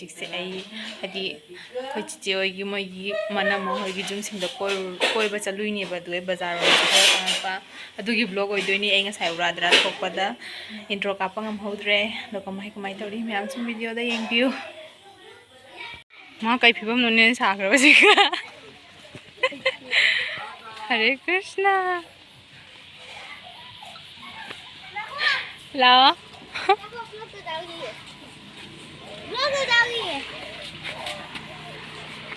हजिक से हदी अखोई चिचे होगी मोगी मनम होगी जुमसिंग द कोई चलुइने बदुए बाजार का अदुगी ब्लॉग होइदोइनी एंगा साइउराद्रा थोकपदा इंट्रो कापा ngam-हौद्रे लो कमाय कमाय तौरी मैम सुम वीडियो दा येंबियो मा कई फिबम नुने साग्रबसिका हरे कृष्णा लाओ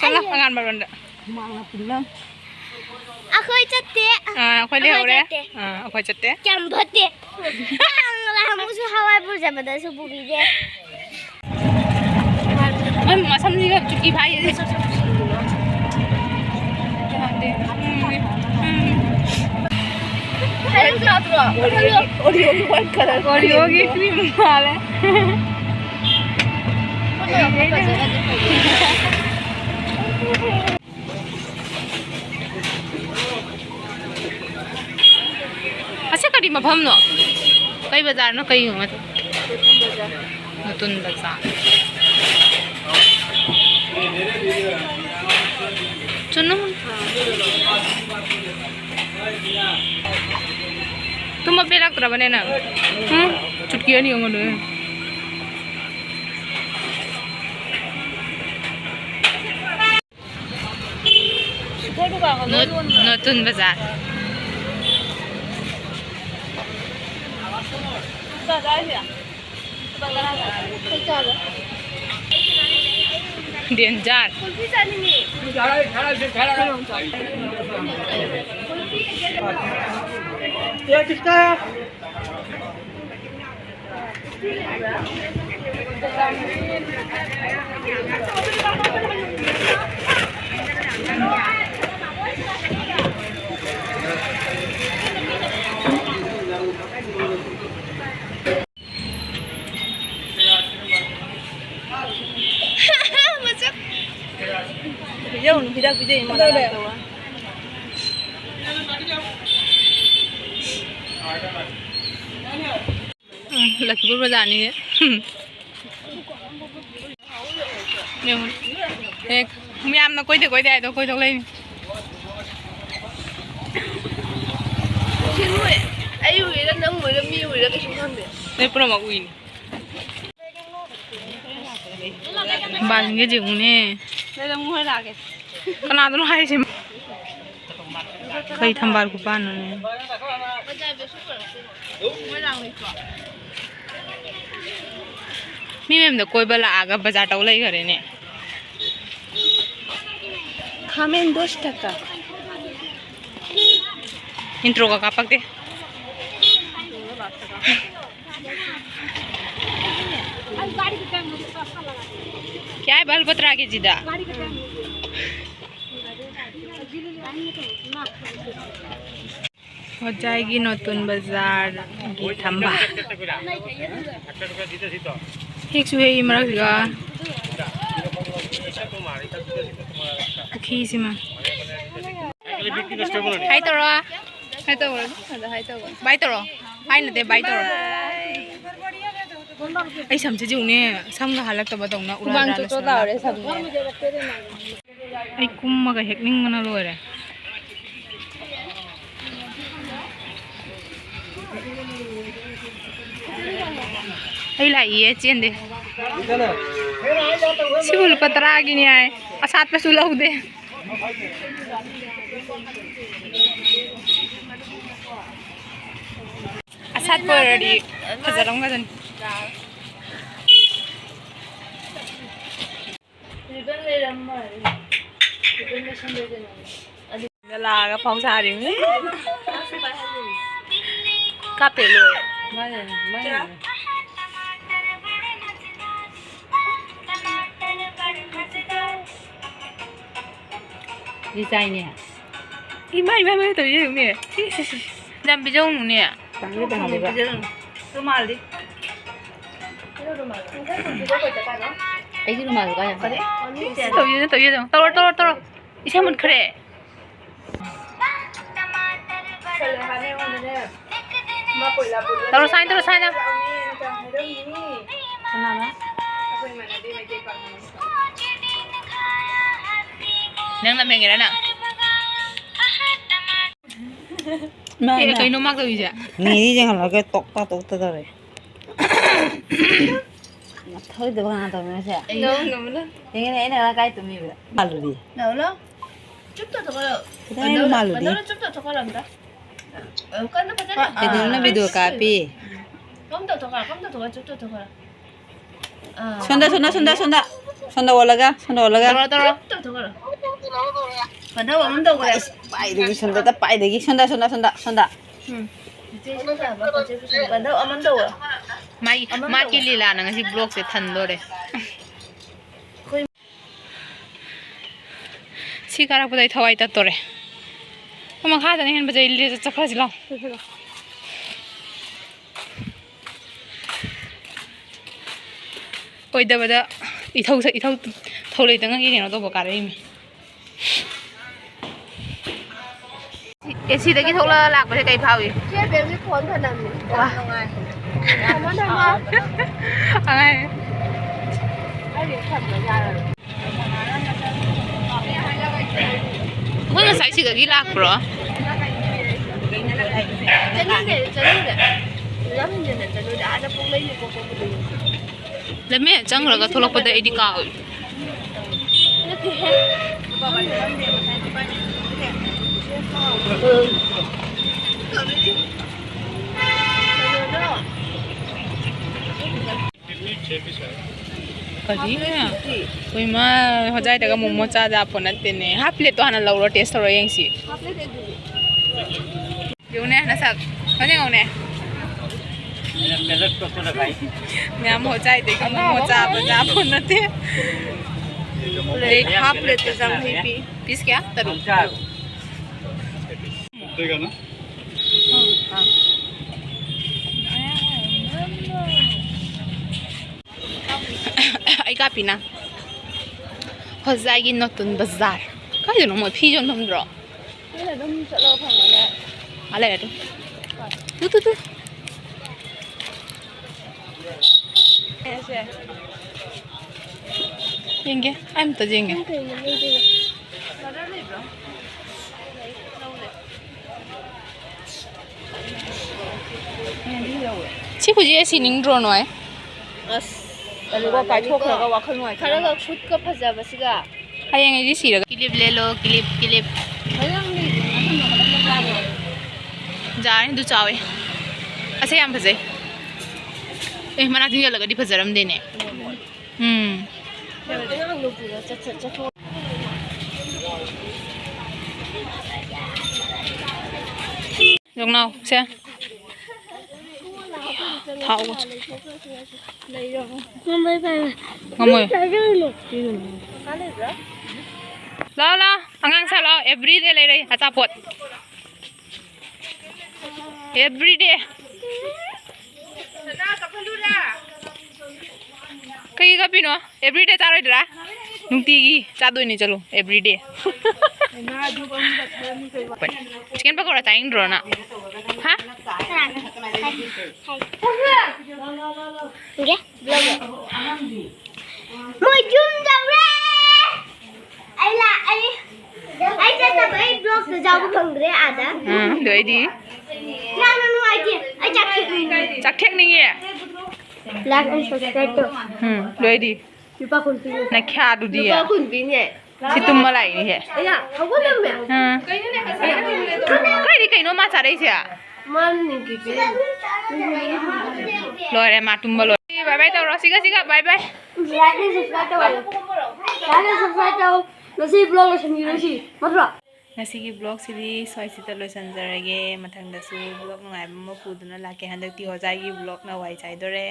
चलो अंगान बरंदा मांगा पुल्लम अखोई चत्ते अखोई ले होरे अखोई चत्ते क्या भत्ते हम उस हवाई बुर्जा बदल से बुरी दे मसम जी का चुटकी भाई ओरियो क्रीम माल है अच्छा करी मफम नो कई बाजार नो कई मत नतुन बाजार चुनो तुम अब बेला करा बने ना चुटकी नहीं होंगे नतुन बाजार डेंजर ये किसका है? Jauh tidak bisa mana tahu. Lakhipur बाजार नहीं है एक मैम ना कोई दे आए तो कोई तो ले ayu ira nang mo la mi ira ka singhan de नहीं पूरा मगुई बांगे जिंगने le la mu la ke कना तो हाय से कई थंबार को पान ने मी मैम तो कोई बला आगा बाजार टाउ लाई घरे ने खामेन 10 টাকা इंट्रो का कापक दे क्या है बल पत्रा के जिदा हो जाएगी नतुन बाजार की थंबा ठीक सुहे इमरगा खीसिमा हाय तोरो हाय तोरो बाय तोरो हाय नते बाय तोरो आई समझे जुने समगा हालक तब दंगना उरा तो दावरे समने आई कुम्मगा हेकनिंग मना लोरे आई लाइए चेंदे सिबुल पतरा गिनी आए और साथ में सुलह दे साथ पर रेडी खजरंगा जन रिबन ले रम्मा रिबन ले संदे देना लागा पाउ सारी में कापे लो डिजाइन है इमाई तो ये में जब बिजों ने Panggil dah habis. Rumal di. Ini rumal. Ini rumal juga ya. Tahu je. Toro. Isya mun kere. Toro sign. Kenapa? nang la meng na Mẹ cái nó mắc rồi gì ạ nghĩ đi chẳng là cái tóc ta rồi. Thôi được không tao nói sẽ. Cái này là cái tụi mình malu đi. 나올라? 쭉더 더 걸어. Cái này nó malu đi. 너는 쭉더 더 걸어온다. 깐나 빠져. Cái đó nó video copy. 껌더 더 걸어. 껌더 더 걸어. 쭉더 더 걸어. Sonda olaga. taro taro 쭉더 더 걸어. 깐나 와면 더 걸어. Pai degi sonda ta pai degi sonda. 이제 진짜 막 어제 무슨 깐나 와면 더 걸어. mai mai cái lila nang si blog se than do re si kara budai thawai ta tore kama kha da hen bajai le chakra ji lao oi da bada ithau thole ta ngi ne do ba ka re mi AC da ki thok la lak ba kai phao yi 제 뱀이 권 하나네. 와. 한번 더 봐. ai 아니 참나 야. ko na sai si ga gi lak bro 쟤는데. 남인데는 쟤는 아나 뽕레이 뽕. le me chang ra ga tholok pa da id ka 이렇게 해. kadi koi ma hojai daga momo cha ja phone te ne half plate to hana lauro taste ro yang si yo ne na sak kane ngau ne nyam hojai de ga momo cha ba ja phone te le half plate to jam hi pi piece kya taru देगा ना ai ka pina hojai gi notun bazar ka jo no mo phi jon thom dro cái này đông sợ lo thằng này. ale tu jenge I'm to jenge chi ku je sining dro noi 그리고 발톱가 와큰 거야. 가라가 굿거 파자 버스가. hayang ai si ra clip le lo clip ja ni du chawe ase yam phajai mana tin ya laga di phajaram de ne 그냥 놓고요. 저. dùng nào xem thảo ngon mồi lo angang sa lo everyday lấy đây acha pot everyday cái cái pin nó everyday ta rồi ra nung tigi cha doi ni chalo everyday chicken pakora chain ro na ha Mùi chung dầu ra. Ấy là ấy sẽ tập ấy blog từ dầu của thằng đấy à đó. đợi đi Ra nó nói gì? Ấy chắc thét đi nghe Like and subscribe. đợi đi Lupa kunci. na kya du dia 누가 군빈이? si tum malai ni he 야, 하고 나면. kai đi kai no ma cha dai sia 만님 기빈. loi ma tum lo bye bye tao ro siga bye bye Like and subscribe đâu. Like and subscribe đâu. Nó sẽ blog là xem gì đó gì. Mất rồi. ngasigi vlog sidi soi sita lo sanjarage mathang da su vlog ngai ma puduna la ke handak ti hojai gi vlog na wai chai dore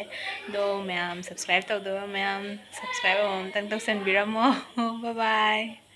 do ma'am subscribe to do ma'am subscribe om tang tang san biramo bye bye